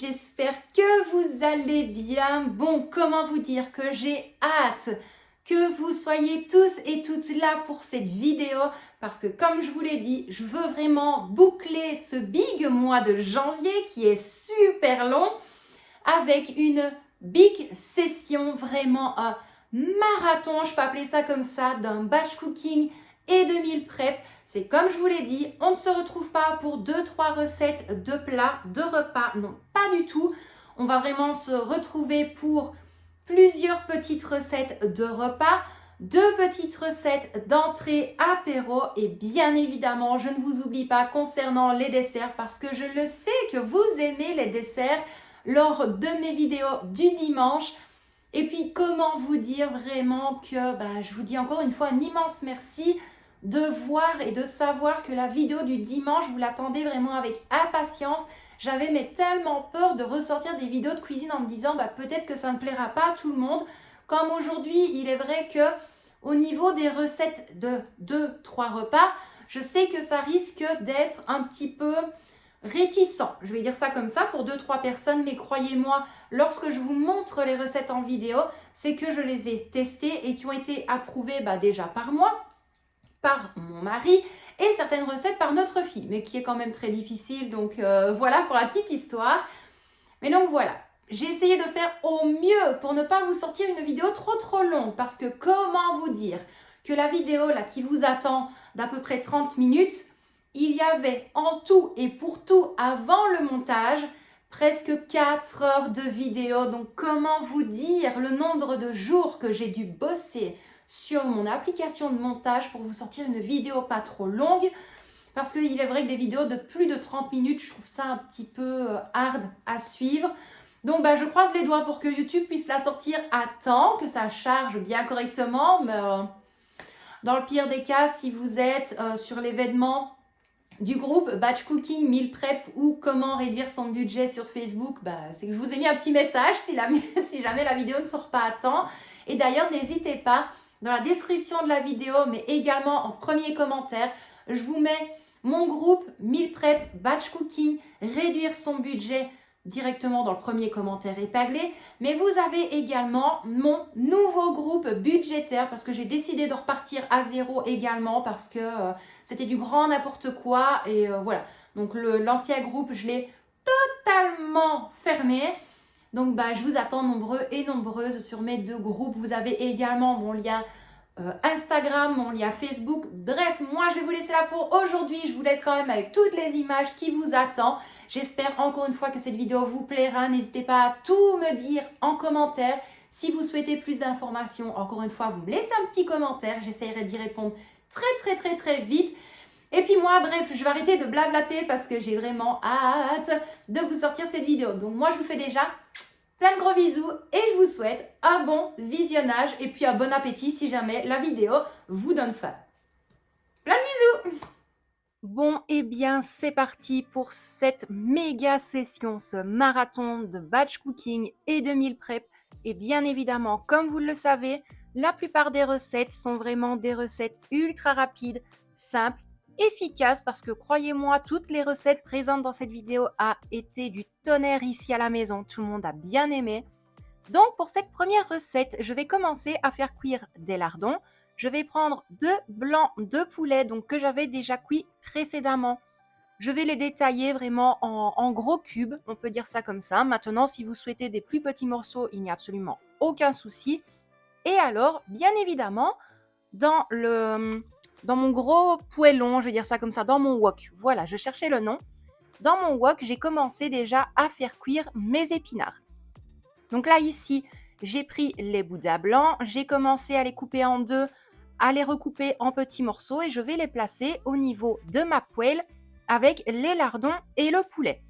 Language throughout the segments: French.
j'espère que vous allez bien. Bon, comment vous dire que j'ai hâte que vous soyez tous et toutes là pour cette vidéo parce que comme je vous l'ai dit, je veux vraiment boucler ce big mois de janvier qui est super long avec une big session, vraiment un marathon, je peux appeler ça comme ça, d'un batch cooking et de meal prep. C'est comme je vous l'ai dit, on ne se retrouve pas pour 2-3 recettes de plats, de repas, non, pas du tout. On va vraiment se retrouver pour plusieurs petites recettes de repas, deux petites recettes d'entrée apéro et bien évidemment, je ne vous oublie pas concernant les desserts parce que je le sais que vous aimez les desserts lors de mes vidéos du dimanche. Et puis, comment vous dire vraiment que, je vous dis encore une fois un immense merci de voir et de savoir que la vidéo du dimanche, vous l'attendez vraiment avec impatience. J'avais mais tellement peur de ressortir des vidéos de cuisine en me disant peut-être que ça ne plaira pas à tout le monde. Comme aujourd'hui, il est vrai que au niveau des recettes de 2-3 repas, je sais que ça risque d'être un petit peu réticent. Je vais dire ça comme ça pour 2-3 personnes, mais croyez-moi, lorsque je vous montre les recettes en vidéo, c'est que je les ai testées et qui ont été approuvées déjà par moi, par mon mari et certaines recettes par notre fille, mais qui est quand même très difficile. Donc voilà pour la petite histoire. Mais donc voilà, j'ai essayé de faire au mieux pour ne pas vous sortir une vidéo trop longue parce que comment vous dire que la vidéo là qui vous attend d'à peu près 30 minutes, il y avait en tout et pour tout avant le montage presque 4 heures de vidéo. Donc comment vous dire le nombre de jours que j'ai dû bosser sur mon application de montage pour vous sortir une vidéo pas trop longue. Parce qu'il est vrai que des vidéos de plus de 30 minutes, je trouve ça un petit peu hard à suivre. Donc je croise les doigts pour que YouTube puisse la sortir à temps, que ça charge bien correctement. Mais dans le pire des cas, si vous êtes sur l'événement du groupe Batch Cooking, Meal Prep ou comment réduire son budget sur Facebook, c'est que je vous ai mis un petit message si jamais la vidéo ne sort pas à temps. Et d'ailleurs, n'hésitez pas, dans la description de la vidéo, mais également en premier commentaire, je vous mets mon groupe Meal Prep, Batch Cooking, réduire son budget directement dans le premier commentaire épinglé. Mais vous avez également mon nouveau groupe budgétaire parce que j'ai décidé de repartir à zéro également parce que c'était du grand n'importe quoi. Et voilà, donc l'ancien groupe, je l'ai totalement fermé. Donc je vous attends nombreux et nombreuses sur mes deux groupes. Vous avez également mon lien Instagram, mon lien Facebook. Bref, moi je vais vous laisser là pour aujourd'hui. Je vous laisse quand même avec toutes les images qui vous attendent. J'espère encore une fois que cette vidéo vous plaira. N'hésitez pas à tout me dire en commentaire. Si vous souhaitez plus d'informations, encore une fois, vous me laissez un petit commentaire. J'essaierai d'y répondre très vite. Et puis moi, bref, je vais arrêter de blablater parce que j'ai vraiment hâte de vous sortir cette vidéo. Donc moi, je vous fais déjà plein de gros bisous et je vous souhaite un bon visionnage et puis un bon appétit si jamais la vidéo vous donne faim. Plein de bisous! Bon, eh bien, c'est parti pour cette méga session, ce marathon de batch cooking et de meal prep. Et bien évidemment, comme vous le savez, la plupart des recettes sont vraiment des recettes ultra rapides, simples, efficaces, parce que croyez-moi, toutes les recettes présentes dans cette vidéo a été du tonnerre ici à la maison. Tout le monde a bien aimé. Donc, pour cette première recette, je vais commencer à faire cuire des lardons. Je vais prendre 2 blancs de poulet donc que j'avais déjà cuit précédemment. Je vais les détailler vraiment en gros cubes, on peut dire ça comme ça. Maintenant, si vous souhaitez des plus petits morceaux, il n'y a absolument aucun souci. Et alors, bien évidemment, dans mon gros poêlon, je vais dire ça comme ça, dans mon wok. Voilà, je cherchais le nom. Dans mon wok, j'ai commencé déjà à faire cuire mes épinards. Donc là, ici, j'ai pris les boudins blancs, j'ai commencé à les couper en deux, à les recouper en petits morceaux et je vais les placer au niveau de ma poêle avec les lardons et le poulet.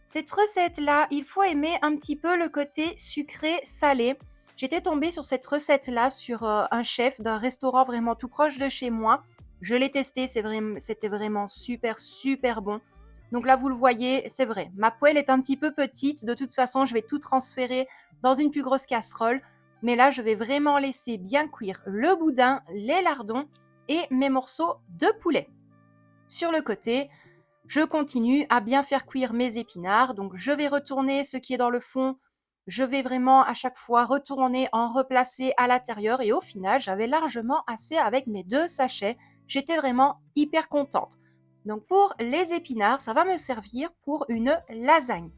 Cette recette-là, il faut aimer un petit peu le côté sucré-salé. J'étais tombée sur cette recette-là sur un chef d'un restaurant vraiment tout proche de chez moi. Je l'ai testé, c'était vraiment super bon. Donc là, vous le voyez, c'est vrai, ma poêle est un petit peu petite. De toute façon, je vais tout transférer dans une plus grosse casserole. Mais là, je vais vraiment laisser bien cuire le boudin, les lardons et mes morceaux de poulet. Sur le côté, je continue à bien faire cuire mes épinards. Donc je vais retourner ce qui est dans le fond. Je vais vraiment à chaque fois retourner, en replacer à l'intérieur et au final, j'avais largement assez avec mes 2 sachets. J'étais vraiment hyper contente. Donc pour les épinards, ça va me servir pour une lasagne.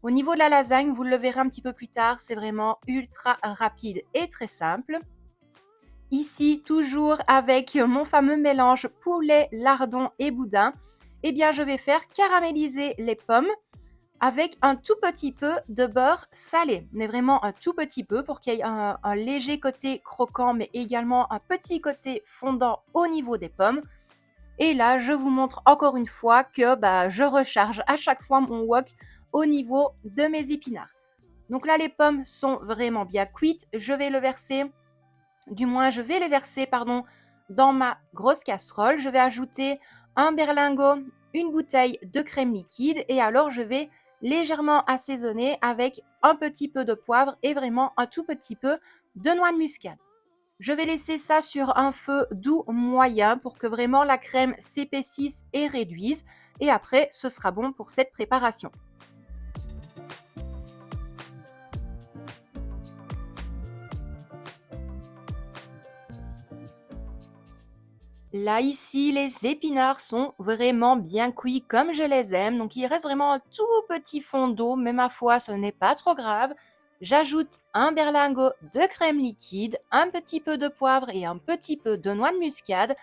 Au niveau de la lasagne, vous le verrez un petit peu plus tard, c'est vraiment ultra rapide et très simple. Ici, toujours avec mon fameux mélange poulet, lardon et boudin, eh bien je vais faire caraméliser les pommes avec un tout petit peu de beurre salé, mais vraiment un tout petit peu pour qu'il y ait un léger côté croquant, mais également un petit côté fondant au niveau des pommes. Et là, je vous montre encore une fois que je recharge à chaque fois mon wok au niveau de mes épinards. Donc là, les pommes sont vraiment bien cuites. Je vais les verser, dans ma grosse casserole. Je vais ajouter un berlingot, une bouteille de crème liquide et alors je vais légèrement assaisonner avec un petit peu de poivre et vraiment un tout petit peu de noix de muscade. Je vais laisser ça sur un feu doux moyen pour que vraiment la crème s'épaississe et réduise. Et après, ce sera bon pour cette préparation. Là, ici, les épinards sont vraiment bien cuits comme je les aime. Donc, il reste vraiment un tout petit fond d'eau, mais ma foi, ce n'est pas trop grave. J'ajoute un berlingot de crème liquide, un petit peu de poivre et un petit peu de noix de muscade.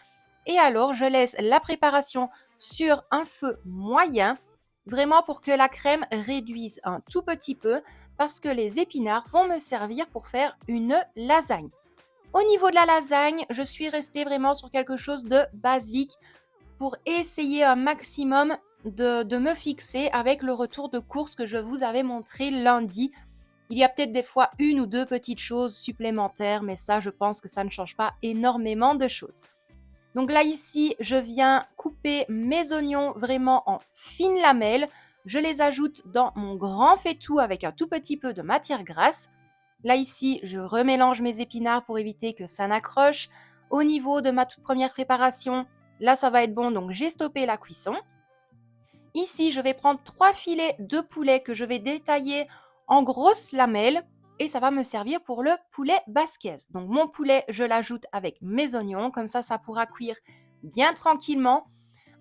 Et alors, je laisse la préparation sur un feu moyen, vraiment pour que la crème réduise un tout petit peu, parce que les épinards vont me servir pour faire une lasagne. Au niveau de la lasagne, je suis restée vraiment sur quelque chose de basique pour essayer un maximum de me fixer avec le retour de course que je vous avais montré lundi. Il y a peut-être des fois une ou deux petites choses supplémentaires, mais ça, je pense que ça ne change pas énormément de choses. Donc là, ici, je viens couper mes oignons vraiment en fines lamelles. Je les ajoute dans mon grand faitout avec un tout petit peu de matière grasse. Là, ici, je remélange mes épinards pour éviter que ça n'accroche. Au niveau de ma toute première préparation, là, ça va être bon, donc j'ai stoppé la cuisson. Ici, je vais prendre 3 filets de poulet que je vais détailler en grosses lamelles et ça va me servir pour le poulet basquez. Donc mon poulet, je l'ajoute avec mes oignons, comme ça pourra cuire bien tranquillement.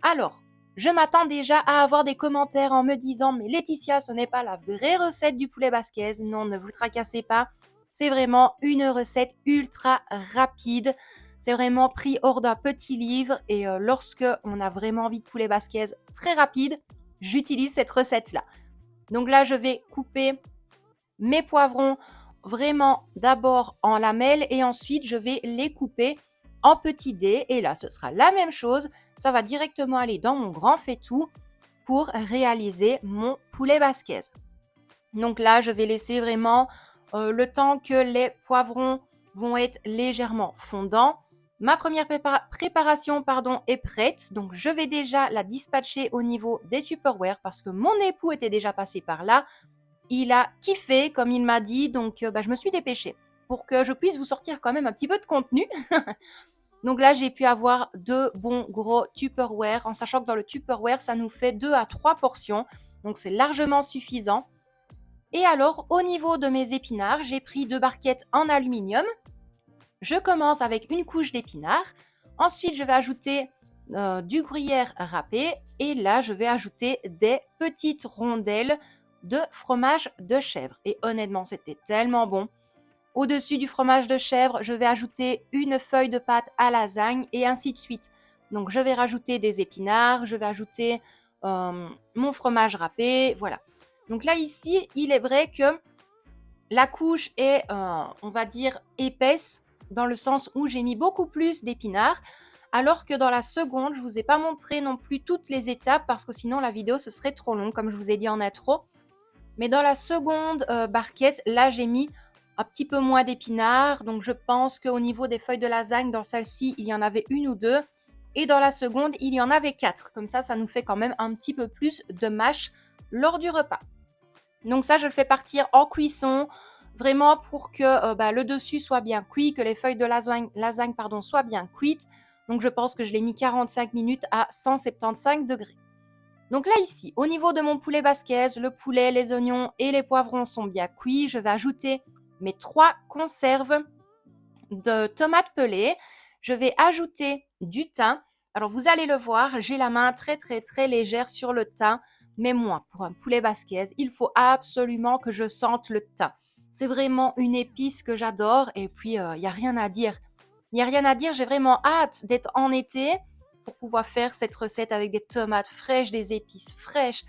Alors, je m'attends déjà à avoir des commentaires en me disant « Mais Laetitia, ce n'est pas la vraie recette du poulet basquez. » Non, ne vous tracassez pas. C'est vraiment une recette ultra rapide. C'est vraiment pris hors d'un petit livre et lorsque on a vraiment envie de poulet basquez très rapide, j'utilise cette recette-là. Donc là, je vais couper mes poivrons vraiment d'abord en lamelles et ensuite je vais les couper en petits dés. Et là, ce sera la même chose. Ça va directement aller dans mon grand faitout pour réaliser mon poulet basquez. Donc là, je vais laisser vraiment le temps que les poivrons vont être légèrement fondants. Ma première préparation est prête. Donc, je vais déjà la dispatcher au niveau des Tupperware parce que mon époux était déjà passé par là. Il a kiffé, comme il m'a dit. Donc, je me suis dépêchée pour que je puisse vous sortir quand même un petit peu de contenu. Donc là, j'ai pu avoir 2 bons gros Tupperware, en sachant que dans le Tupperware, ça nous fait 2 à 3 portions. Donc, c'est largement suffisant. Et alors, au niveau de mes épinards, j'ai pris 2 barquettes en aluminium. Je commence avec une couche d'épinards. Ensuite, je vais ajouter du gruyère râpé. Et là, je vais ajouter des petites rondelles de fromage de chèvre. Et honnêtement, c'était tellement bon. Au-dessus du fromage de chèvre, je vais ajouter une feuille de pâte à lasagne et ainsi de suite. Donc, je vais rajouter des épinards, je vais ajouter mon fromage râpé, voilà. Donc là, ici, il est vrai que la couche est, on va dire, épaisse dans le sens où j'ai mis beaucoup plus d'épinards, alors que dans la seconde, je ne vous ai pas montré non plus toutes les étapes parce que sinon la vidéo, ce serait trop long, comme je vous ai dit en intro. Mais dans la seconde barquette, là, j'ai mis un petit peu moins d'épinards. Donc, je pense qu'au niveau des feuilles de lasagne, dans celle-ci, il y en avait 1 ou 2. Et dans la seconde, il y en avait 4. Comme ça nous fait quand même un petit peu plus de mâche lors du repas. Donc ça, je le fais partir en cuisson, vraiment pour que le dessus soit bien cuit, que les feuilles de lasagne soient bien cuites. Donc, je pense que je l'ai mis 45 minutes à 175 degrés. Donc là, ici, au niveau de mon poulet basquez, le poulet, les oignons et les poivrons sont bien cuits. Je vais ajouter mes 3 conserves de tomates pelées. Je vais ajouter du thym. Alors, vous allez le voir, j'ai la main très, très, très légère sur le thym. Mais moi, pour un poulet basquez, il faut absolument que je sente le thym. C'est vraiment une épice que j'adore. Et puis, il n'y a rien à dire. Il n'y a rien à dire, j'ai vraiment hâte d'être en été pour pouvoir faire cette recette avec des tomates fraîches, des épices fraîches.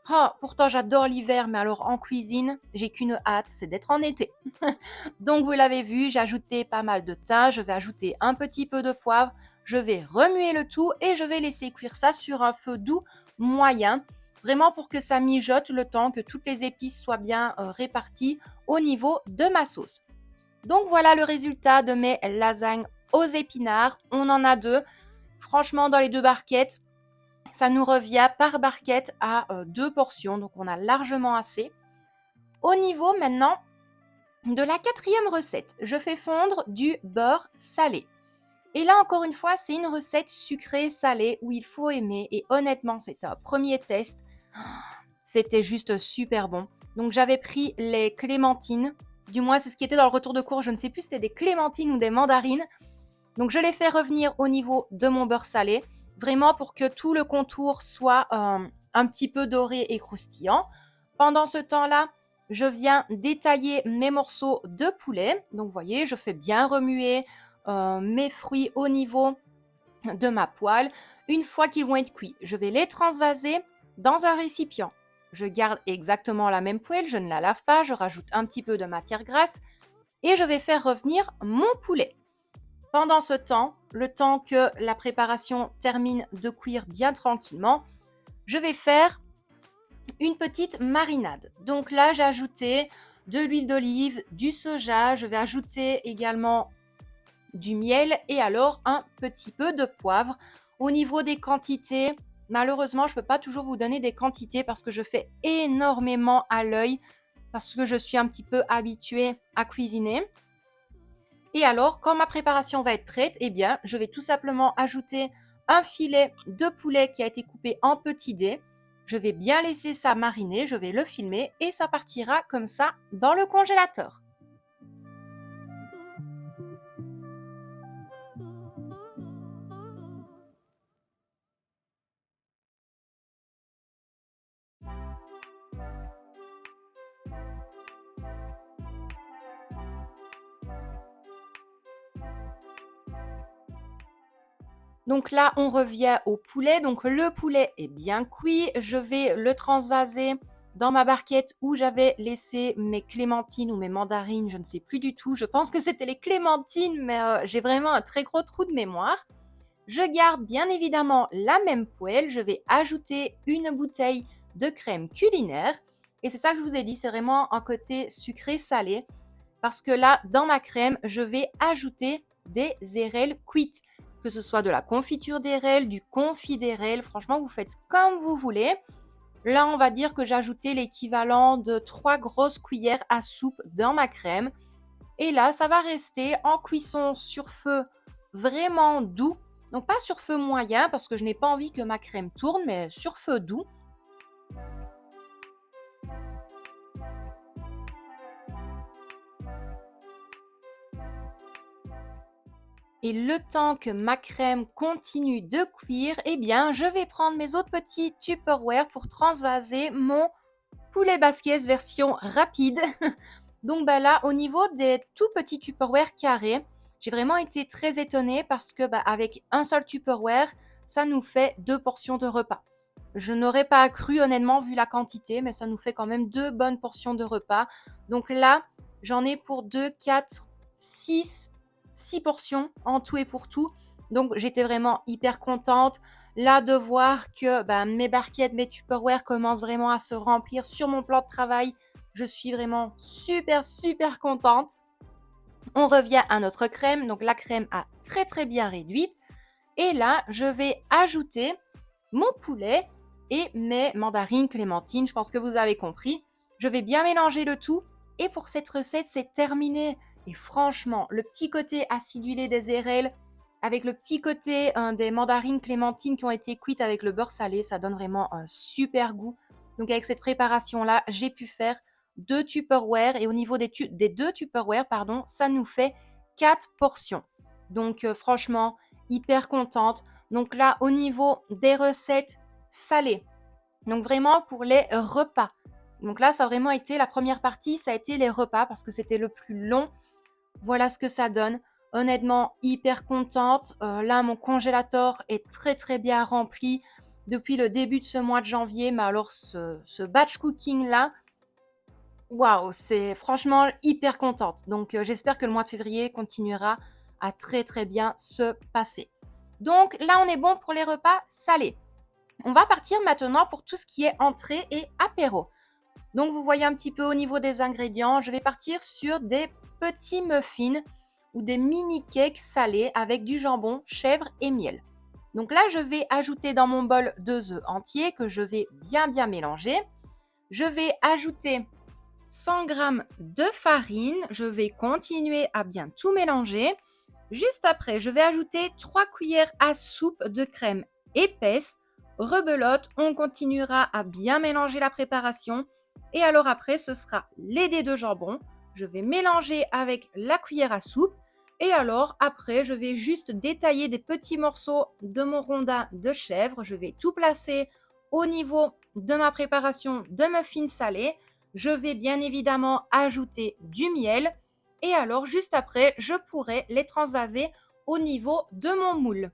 Oh, pourtant, j'adore l'hiver, mais alors en cuisine, j'ai qu'une hâte, c'est d'être en été. Donc, vous l'avez vu, j'ai ajouté pas mal de thym, je vais ajouter un petit peu de poivre, je vais remuer le tout et je vais laisser cuire ça sur un feu doux moyen, vraiment pour que ça mijote le temps que toutes les épices soient bien réparties au niveau de ma sauce. Donc voilà le résultat de mes lasagnes aux épinards. On en a 2. Franchement, dans les 2 barquettes, ça nous revient par barquette à 2 portions. Donc on a largement assez. Au niveau maintenant de la 4e recette, je fais fondre du beurre salé. Et là, encore une fois, c'est une recette sucrée-salée où il faut aimer. Et honnêtement, c'était un premier test. C'était juste super bon. Donc j'avais pris les clémentines. Du moins, c'est ce qui était dans le retour de cours. Je ne sais plus si c'était des clémentines ou des mandarines. Donc je les fais revenir au niveau de mon beurre salé. Vraiment pour que tout le contour soit un petit peu doré et croustillant. Pendant ce temps-là, je viens détailler mes morceaux de poulet. Donc vous voyez, je fais bien remuer mes fruits au niveau de ma poêle. Une fois qu'ils vont être cuits, je vais les transvaser dans un récipient. Je garde exactement la même poêle, je ne la lave pas, je rajoute un petit peu de matière grasse et je vais faire revenir mon poulet. Pendant ce temps, le temps que la préparation termine de cuire bien tranquillement, je vais faire une petite marinade. Donc là, j'ai ajouté de l'huile d'olive, du soja, je vais ajouter également du miel et alors un petit peu de poivre. Au niveau des quantités, malheureusement, je ne peux pas toujours vous donner des quantités parce que je fais énormément à l'œil, parce que je suis un petit peu habituée à cuisiner. Et alors, quand ma préparation va être prête, eh bien, je vais tout simplement ajouter un filet de poulet qui a été coupé en petits dés. Je vais bien laisser ça mariner, je vais le filmer et ça partira comme ça dans le congélateur. Donc là, on revient au poulet. Donc le poulet est bien cuit. Je vais le transvaser dans ma barquette où j'avais laissé mes clémentines ou mes mandarines, je ne sais plus du tout. Je pense que c'était les clémentines, mais j'ai vraiment un très gros trou de mémoire. Je garde bien évidemment la même poêle. Je vais ajouter une bouteille de crème culinaire. Et c'est ça que je vous ai dit, c'est vraiment un côté sucré-salé. Parce que là, dans ma crème, je vais ajouter des érelles cuites. Que ce soit de la confiture d'érelles, du confit d'érelles, franchement, vous faites comme vous voulez. Là, on va dire que j'ai ajouté l'équivalent de 3 grosses cuillères à soupe dans ma crème. Et là, ça va rester en cuisson sur feu vraiment doux. Donc pas sur feu moyen parce que je n'ai pas envie que ma crème tourne, mais sur feu doux. Et le temps que ma crème continue de cuire, eh bien, je vais prendre mes autres petits Tupperware pour transvaser mon poulet basquez version rapide. Donc là, au niveau des tout petits Tupperware carrés, j'ai vraiment été très étonnée parce que avec un seul Tupperware, ça nous fait 2 portions de repas. Je n'aurais pas cru honnêtement vu la quantité, mais ça nous fait quand même 2 bonnes portions de repas. Donc là, j'en ai pour 2, 4, 6 portions en tout et pour tout. Donc j'étais vraiment hyper contente là de voir que mes barquettes, mes Tupperware commencent vraiment à se remplir sur mon plan de travail. Je suis vraiment super, super contente. On revient à notre crème. Donc la crème a très, très bien réduite. Et là, je vais ajouter mon poulet et mes mandarines, clémentines. Je pense que vous avez compris. Je vais bien mélanger le tout. Et pour cette recette, c'est terminé. Et franchement, le petit côté acidulé des érelles avec le petit côté des mandarines clémentines qui ont été cuites avec le beurre salé. Ça donne vraiment un super goût. Donc avec cette préparation-là, j'ai pu faire 2 Tupperware et au niveau des 2 Tupperware, pardon, ça nous fait 4 portions. Donc franchement, hyper contente. Donc là, au niveau des recettes salées, donc vraiment pour les repas. Donc là, ça a vraiment été la première partie, ça a été les repas parce que c'était le plus long. Voilà ce que ça donne. Honnêtement, hyper contente. Là, mon congélateur est très très bien rempli depuis le début de ce mois de janvier. Mais alors, ce batch cooking là, waouh, c'est franchement hyper contente. Donc, j'espère que le mois de février continuera à très très bien se passer. Donc là, on est bon pour les repas salés. On va partir maintenant pour tout ce qui est entrée et apéro. Donc, vous voyez un petit peu au niveau des ingrédients, je vais partir sur des petits muffins ou des mini cakes salés avec du jambon, chèvre et miel. Donc là, je vais ajouter dans mon bol 2 œufs entiers que je vais bien mélanger. Je vais ajouter 100 g de farine. Je vais continuer à bien tout mélanger. Juste après, je vais ajouter 3 cuillères à soupe de crème épaisse. Rebelote, on continuera à bien mélanger la préparation. Et alors après, ce sera les dés de jambon. Je vais mélanger avec la cuillère à soupe. Et alors après, je vais juste détailler des petits morceaux de mon rondin de chèvre. Je vais tout placer au niveau de ma préparation de muffins salés. Je vais bien évidemment ajouter du miel. Et alors, juste après, je pourrai les transvaser au niveau de mon moule.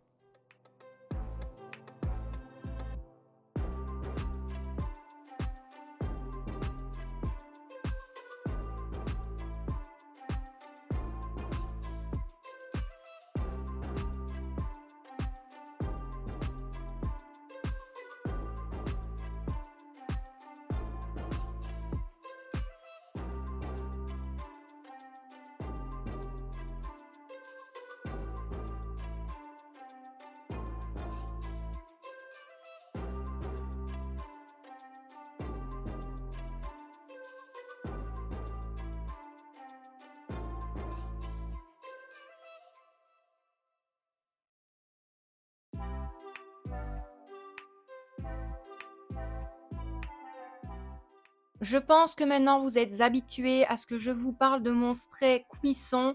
Je pense que maintenant vous êtes habitués à ce que je vous parle de mon spray cuisson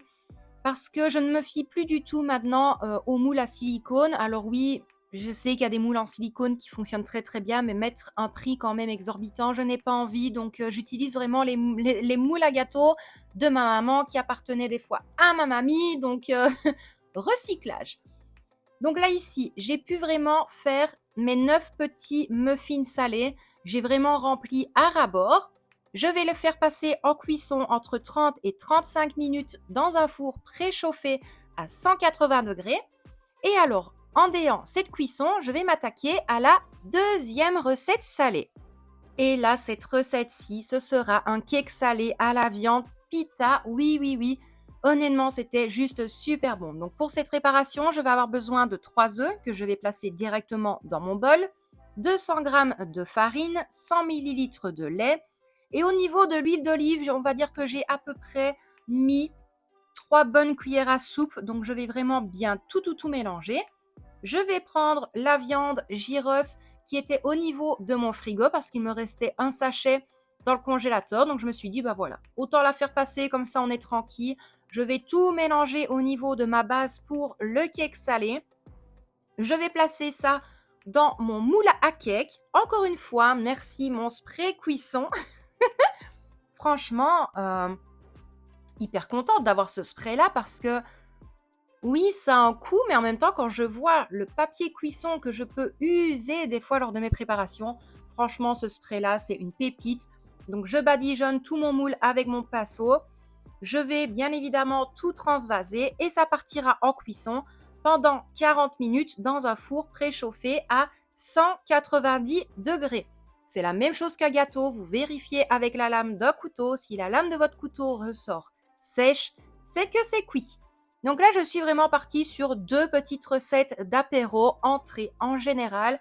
parce que je ne me fie plus du tout maintenant aux moules à silicone. Alors oui, je sais qu'il y a des moules en silicone qui fonctionnent très très bien, mais mettre un prix quand même exorbitant, je n'ai pas envie. Donc j'utilise vraiment les moules à gâteau de ma maman qui appartenaient des fois à ma mamie. Donc recyclage. Donc là ici, j'ai pu vraiment faire mes 9 petits muffins salés. J'ai vraiment rempli à ras-bord. Je vais le faire passer en cuisson entre 30 et 35 minutes dans un four préchauffé à 180 degrés. Et alors, en déant cette cuisson, je vais m'attaquer à la deuxième recette salée. Et là, cette recette-ci, ce sera un cake salé à la viande pita. Oui, oui, oui. Honnêtement, c'était juste super bon. Donc pour cette préparation, je vais avoir besoin de 3 œufs que je vais placer directement dans mon bol, 200 g de farine, 100 ml de lait. Et au niveau de l'huile d'olive, on va dire que j'ai à peu près mis 3 bonnes cuillères à soupe. Donc je vais vraiment bien tout mélanger. Je vais prendre la viande gyros qui était au niveau de mon frigo parce qu'il me restait un sachet dans le congélateur. Donc je me suis dit, bah voilà, autant la faire passer, comme ça on est tranquille. Je vais tout mélanger au niveau de ma base pour le cake salé. Je vais placer ça dans mon moule à cake. Encore une fois, merci mon spray cuisson. Franchement, hyper contente d'avoir ce spray là parce que oui, ça a un coût, mais en même temps, quand je vois le papier cuisson que je peux user des fois lors de mes préparations, franchement, ce spray-là, c'est une pépite. Donc, je badigeonne tout mon moule avec mon pinceau. Je vais bien évidemment tout transvaser et ça partira en cuisson pendant 40 minutes dans un four préchauffé à 190 degrés. C'est la même chose qu'un gâteau. Vous vérifiez avec la lame d'un couteau. Si la lame de votre couteau ressort sèche, c'est que c'est cuit. Donc là, je suis vraiment partie sur 2 petites recettes d'apéro, entrée en général.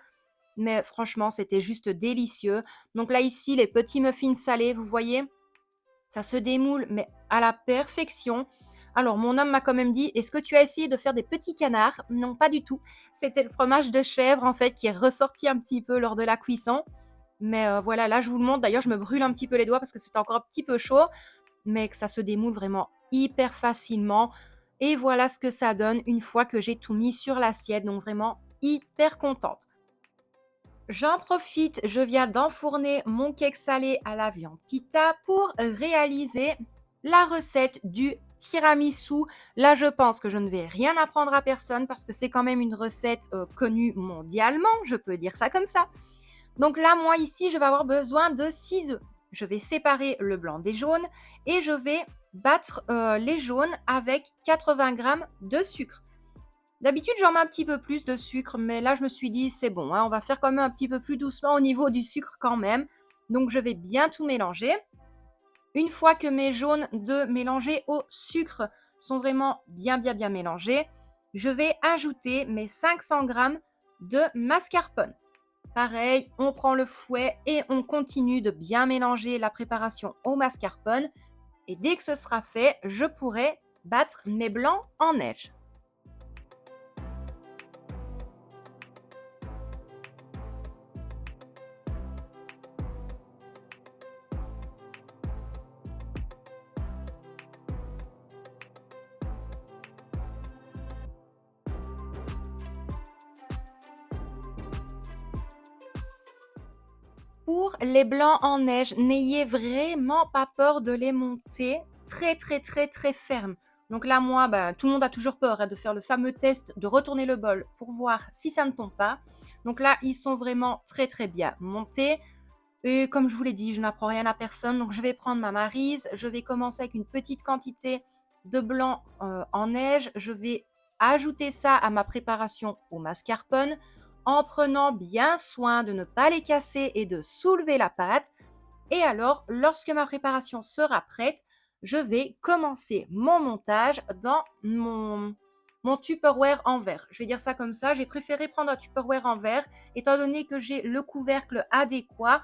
Mais franchement, c'était juste délicieux. Donc là, ici, les petits muffins salés, vous voyez, ça se démoule, mais à la perfection. Alors, mon homme m'a quand même dit: «Est-ce que tu as essayé de faire des petits canards?» Non, pas du tout. C'était le fromage de chèvre, en fait, qui est ressorti un petit peu lors de la cuisson. Mais voilà, là, je vous le montre. D'ailleurs, je me brûle un petit peu les doigts parce que c'est encore un petit peu chaud, mais que ça se démoule vraiment hyper facilement. Et voilà ce que ça donne une fois que j'ai tout mis sur l'assiette. Donc vraiment hyper contente. J'en profite, je viens d'enfourner mon cake salé à la viande pita pour réaliser la recette du tiramisu. Là, je pense que je ne vais rien apprendre à personne parce que c'est quand même une recette connue mondialement, je peux dire ça comme ça. Donc là, moi ici, je vais avoir besoin de 6 œufs. Je vais séparer le blanc des jaunes et je vais battre les jaunes avec 80 grammes de sucre. D'habitude, j'en mets un petit peu plus de sucre, mais là, je me suis dit, c'est bon, hein, on va faire quand même un petit peu plus doucement au niveau du sucre quand même. Donc, je vais bien tout mélanger. Une fois que mes jaunes d'œufs mélangés au sucre sont vraiment bien mélangés, je vais ajouter mes 500 grammes de mascarpone. Pareil, on prend le fouet et on continue de bien mélanger la préparation au mascarpone. Et dès que ce sera fait, je pourrai battre mes blancs en neige. Pour les blancs en neige, n'ayez vraiment pas peur de les monter très fermes. Donc là, moi, tout le monde a toujours peur de faire le fameux test de retourner le bol pour voir si ça ne tombe pas. Donc là, ils sont vraiment très bien montés. Et comme je vous l'ai dit, je n'apprends rien à personne. Donc je vais prendre ma maryse. Je vais commencer avec une petite quantité de blanc en neige. Je vais ajouter ça à ma préparation au mascarpone en prenant bien soin de ne pas les casser et de soulever la pâte. Et alors, lorsque ma préparation sera prête, je vais commencer mon montage dans mon Tupperware en verre. Je vais dire ça comme ça. J'ai préféré prendre un Tupperware en verre étant donné que j'ai le couvercle adéquat.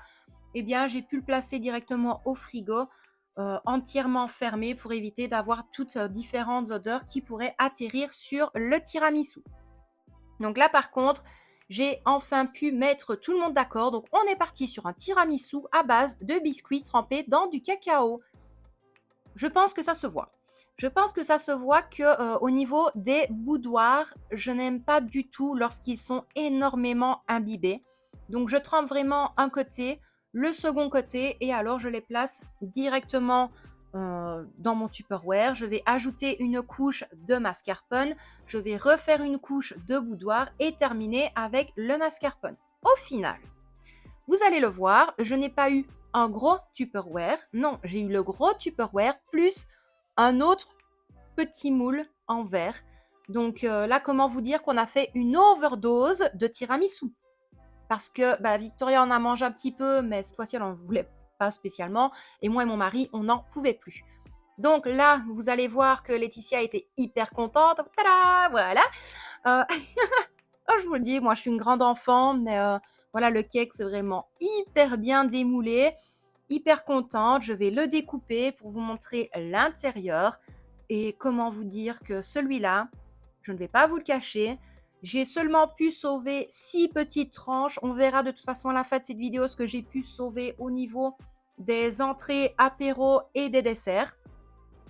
Eh bien, j'ai pu le placer directement au frigo, entièrement fermé pour éviter d'avoir toutes différentes odeurs qui pourraient atterrir sur le tiramisu. Donc là, par contre, j'ai enfin pu mettre tout le monde d'accord. Donc, on est parti sur un tiramisu à base de biscuits trempés dans du cacao. Je pense que ça se voit. Je pense que ça se voit que au niveau des boudoirs, je n'aime pas du tout lorsqu'ils sont énormément imbibés. Donc, je trempe vraiment un côté, le second côté, et alors je les place directement dans mon Tupperware. Je vais ajouter une couche de mascarpone. Je vais refaire une couche de boudoir et terminer avec le mascarpone. Au final, vous allez le voir, je n'ai pas eu un gros Tupperware. Non, j'ai eu le gros Tupperware plus un autre petit moule en verre. Donc là, comment vous dire qu'on a fait une overdose de tiramisu? Parce que Victoria en a mangé un petit peu, mais cette fois-ci, elle n'en voulait pas spécialement. Et moi et mon mari, on n'en pouvait plus. Donc là, vous allez voir que Laetitia était hyper contente. Tada! Voilà. Euh, Oh, je vous le dis, moi je suis une grande enfant, mais voilà, le cake c'est vraiment hyper bien démoulé, hyper contente. Je vais le découper pour vous montrer l'intérieur. Et comment vous dire que celui-là, je ne vais pas vous le cacher, j'ai seulement pu sauver 6 petites tranches. On verra de toute façon à la fin de cette vidéo ce que j'ai pu sauver au niveau des entrées, apéros et des desserts.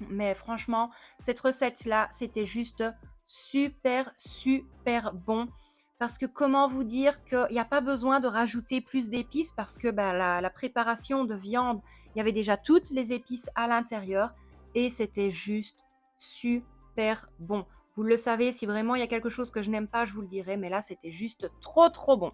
Mais franchement, cette recette-là, c'était juste super bon. Parce que comment vous dire qu'il n'y a pas besoin de rajouter plus d'épices parce que la préparation de viande, il y avait déjà toutes les épices à l'intérieur et c'était juste super bon. Vous le savez, si vraiment il y a quelque chose que je n'aime pas, je vous le dirai, mais là, c'était juste trop bon.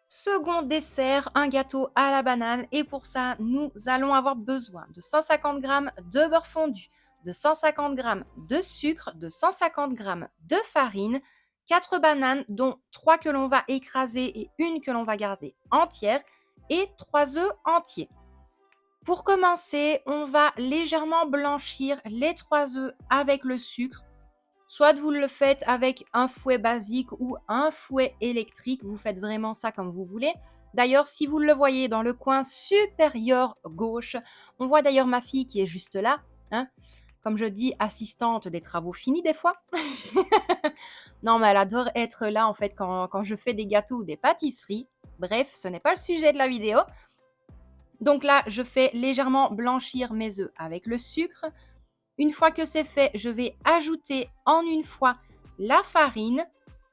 Second dessert, un gâteau à la banane. Et pour ça, nous allons avoir besoin de 150 g de beurre fondu, de 150 g de sucre, de 150 g de farine, 4 bananes dont 3 que l'on va écraser et une que l'on va garder entière et 3 œufs entiers. Pour commencer, on va légèrement blanchir les 3 œufs avec le sucre. Soit vous le faites avec un fouet basique ou un fouet électrique. Vous faites vraiment ça comme vous voulez. D'ailleurs, si vous le voyez dans le coin supérieur gauche, on voit d'ailleurs ma fille qui est juste là. comme je dis, assistante des travaux finis des fois. Non, mais elle adore être là en fait quand je fais des gâteaux ou des pâtisseries. Bref, ce n'est pas le sujet de la vidéo. Donc là, je fais légèrement blanchir mes œufs avec le sucre. Une fois que c'est fait, je vais ajouter en une fois la farine,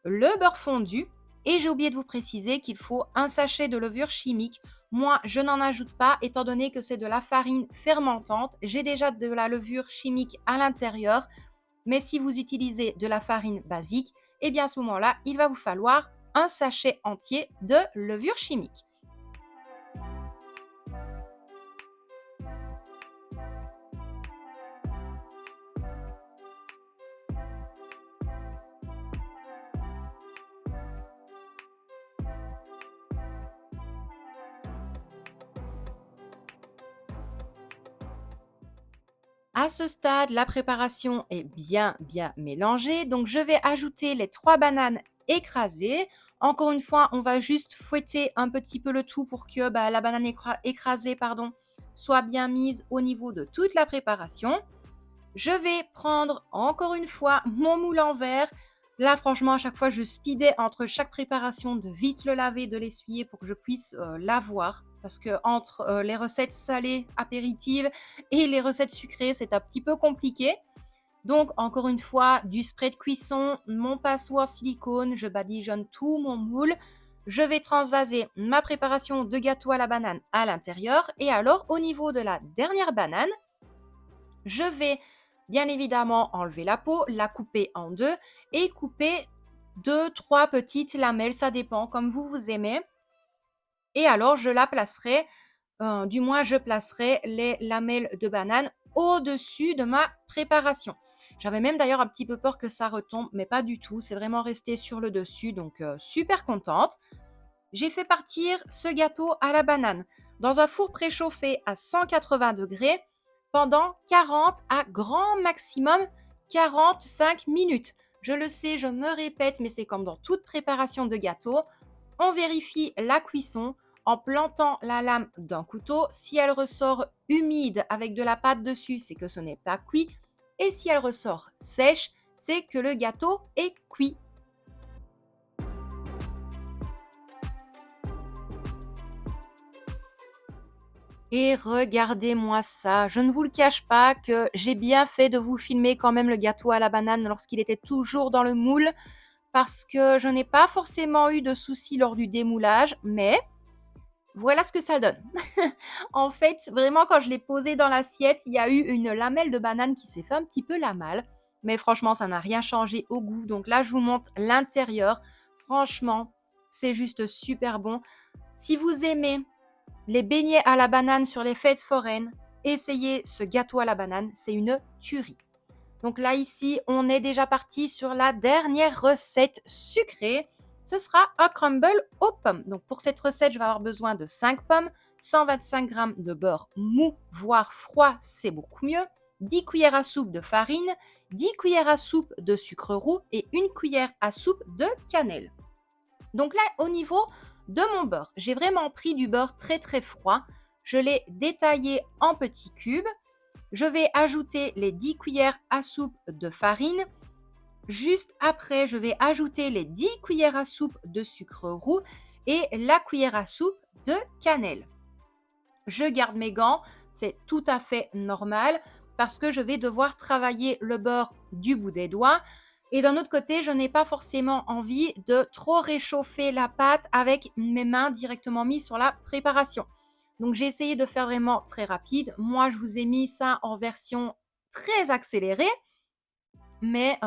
le beurre fondu et j'ai oublié de vous préciser qu'il faut un sachet de levure chimique. Moi, je n'en ajoute pas étant donné que c'est de la farine fermentante. J'ai déjà de la levure chimique à l'intérieur, mais si vous utilisez de la farine basique, eh bien à ce moment-là, il va vous falloir un sachet entier de levure chimique. À ce stade, la préparation est bien mélangée. Donc, je vais ajouter les 3 bananes écrasées. Encore une fois, on va juste fouetter un petit peu le tout pour que la banane écrasée soit bien mise au niveau de toute la préparation. Je vais prendre encore une fois mon moule en verre. Là, franchement, à chaque fois, je speedais entre chaque préparation de vite le laver, de l'essuyer pour que je puisse l'avoir. Parce que entre les recettes salées apéritives et les recettes sucrées, c'est un petit peu compliqué. Donc, encore une fois, du spray de cuisson, mon passoire silicone, je badigeonne tout mon moule. Je vais transvaser ma préparation de gâteau à la banane à l'intérieur. Et alors, au niveau de la dernière banane, je vais bien évidemment enlever la peau, la couper en deux et couper 2, 3 petites lamelles, ça dépend comme vous aimez. Et alors je la placerai, du moins je placerai les lamelles de banane au-dessus de ma préparation. J'avais même d'ailleurs un petit peu peur que ça retombe, mais pas du tout, c'est vraiment resté sur le dessus, donc super contente. J'ai fait partir ce gâteau à la banane dans un four préchauffé à 180 degrés pendant 40 à grand maximum 45 minutes. Je le sais, je me répète, mais c'est comme dans toute préparation de gâteau. On vérifie la cuisson en plantant la lame d'un couteau. Si elle ressort humide avec de la pâte dessus, c'est que ce n'est pas cuit. Et si elle ressort sèche, c'est que le gâteau est cuit. Et regardez-moi ça, je ne vous le cache pas que j'ai bien fait de vous filmer quand même le gâteau à la banane lorsqu'il était toujours dans le moule, parce que je n'ai pas forcément eu de soucis lors du démoulage, mais voilà ce que ça donne. En fait, vraiment quand je l'ai posé dans l'assiette, il y a eu une lamelle de banane qui s'est fait un petit peu la malle, mais franchement ça n'a rien changé au goût. Donc là je vous montre l'intérieur, franchement c'est juste super bon. Si vous aimez les beignets à la banane sur les fêtes foraines, essayez ce gâteau à la banane, c'est une tuerie. Donc là, ici, on est déjà parti sur la dernière recette sucrée. Ce sera un crumble aux pommes. Donc pour cette recette, je vais avoir besoin de 5 pommes, 125 g de beurre mou, voire froid, c'est beaucoup mieux, 10 cuillères à soupe de farine, 10 cuillères à soupe de sucre roux et 1 cuillère à soupe de cannelle. Donc là, au niveau de mon beurre, j'ai vraiment pris du beurre très froid. Je l'ai détaillé en petits cubes. Je vais ajouter les 10 cuillères à soupe de farine. Juste après, je vais ajouter les 10 cuillères à soupe de sucre roux et la cuillère à soupe de cannelle. Je garde mes gants, c'est tout à fait normal parce que je vais devoir travailler le beurre du bout des doigts. Et d'un autre côté, je n'ai pas forcément envie de trop réchauffer la pâte avec mes mains directement mises sur la préparation. Donc j'ai essayé de faire vraiment très rapide. Moi, je vous ai mis ça en version très accélérée. Mais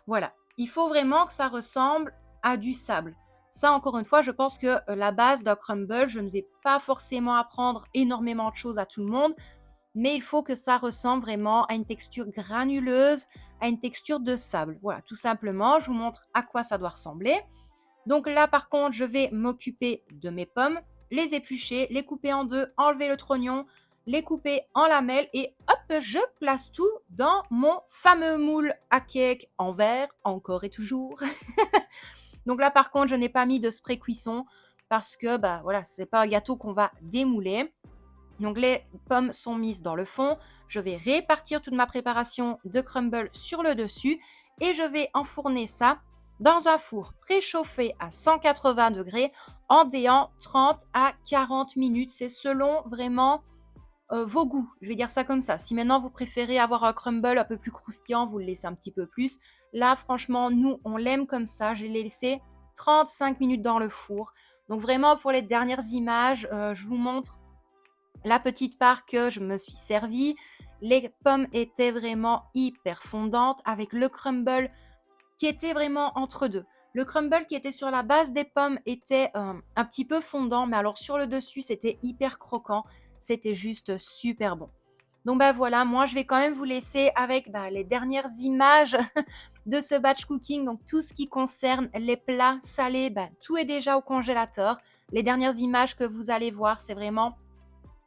voilà, il faut vraiment que ça ressemble à du sable. Ça, encore une fois, je pense que la base d'un crumble, je ne vais pas forcément apprendre énormément de choses à tout le monde, mais il faut que ça ressemble vraiment à une texture granuleuse, à une texture de sable. Voilà, tout simplement, je vous montre à quoi ça doit ressembler. Donc là, par contre, je vais m'occuper de mes pommes, les éplucher, les couper en deux, enlever le trognon, les couper en lamelles et hop, je place tout dans mon fameux moule à cake en verre, encore et toujours. Donc là, par contre, je n'ai pas mis de spray cuisson parce que, voilà, c'est pas un gâteau qu'on va démouler. Donc les pommes sont mises dans le fond. Je vais répartir toute ma préparation de crumble sur le dessus et je vais enfourner ça dans un four préchauffé à 180 degrés en déant 30 à 40 minutes. C'est selon vraiment vos goûts. Je vais dire ça comme ça. Si maintenant vous préférez avoir un crumble un peu plus croustillant, vous le laissez un petit peu plus. Là, franchement, nous, on l'aime comme ça. Je l'ai laissé 35 minutes dans le four. Donc vraiment, pour les dernières images, je vous montre la petite part que je me suis servie. Les pommes étaient vraiment hyper fondantes avec le crumble qui était vraiment entre deux. Le crumble qui était sur la base des pommes était un petit peu fondant, mais alors sur le dessus, c'était hyper croquant. C'était juste super bon. Donc bah voilà, moi je vais quand même vous laisser avec les dernières images de ce batch cooking. Donc tout ce qui concerne les plats salés, tout est déjà au congélateur. Les dernières images que vous allez voir, c'est vraiment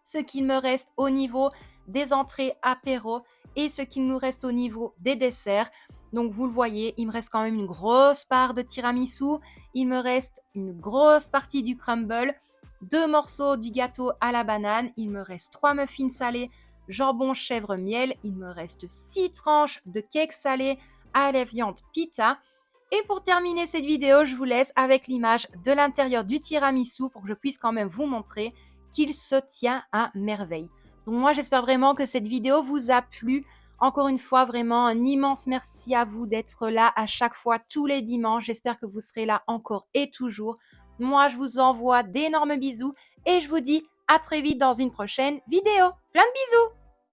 ce qu'il me reste au niveau des entrées apéro et ce qu'il nous reste au niveau des desserts. Donc vous le voyez, il me reste quand même une grosse part de tiramisu, il me reste une grosse partie du crumble, 2 morceaux du gâteau à la banane, il me reste 3 muffins salés, jambon chèvre miel, il me reste 6 tranches de cake salé à la viande pita. Et pour terminer cette vidéo, je vous laisse avec l'image de l'intérieur du tiramisu pour que je puisse quand même vous montrer qu'il se tient à merveille. Donc moi, j'espère vraiment que cette vidéo vous a plu. Encore une fois, vraiment un immense merci à vous d'être là à chaque fois, tous les dimanches. J'espère que vous serez là encore et toujours. Moi, je vous envoie d'énormes bisous et je vous dis à très vite dans une prochaine vidéo. Plein de bisous!